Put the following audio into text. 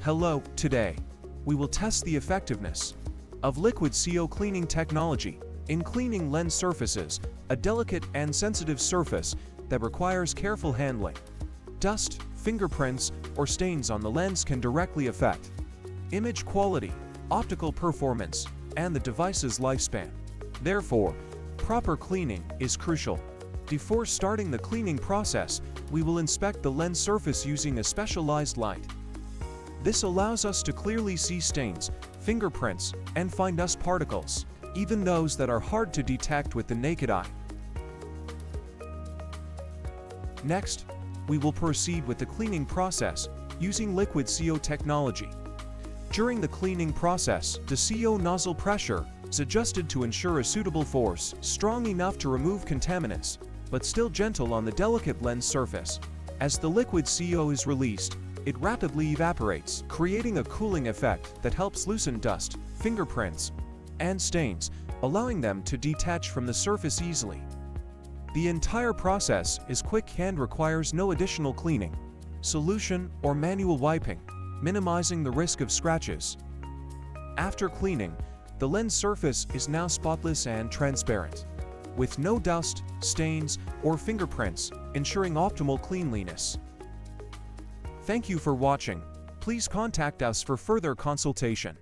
Hello, today we will test the effectiveness of liquid CO cleaning technology in cleaning lens surfaces, a delicate and sensitive surface that requires careful handling. Dust, fingerprints, or stains on the lens can directly affect image quality, optical performance, and the device's lifespan. Therefore, proper cleaning is crucial. Before starting the cleaning process, we will inspect the lens surface using a specialized light. This allows us to clearly see stains, fingerprints, and fine dust particles, even those that are hard to detect with the naked eye. Next, we will proceed with the cleaning process using liquid CO technology. During the cleaning process, the CO nozzle pressure is adjusted to ensure a suitable force, strong enough to remove contaminants, but still gentle on the delicate lens surface. As the liquid CO is released, it rapidly evaporates, creating a cooling effect that helps loosen dust, fingerprints, and stains, allowing them to detach from the surface easily. The entire process is quick and requires no additional cleaning, solution, or manual wiping, minimizing the risk of scratches. After cleaning, the lens surface is now spotless and transparent, with no dust, stains, or fingerprints, ensuring optimal cleanliness. Thank you for watching. Please contact us for further consultation.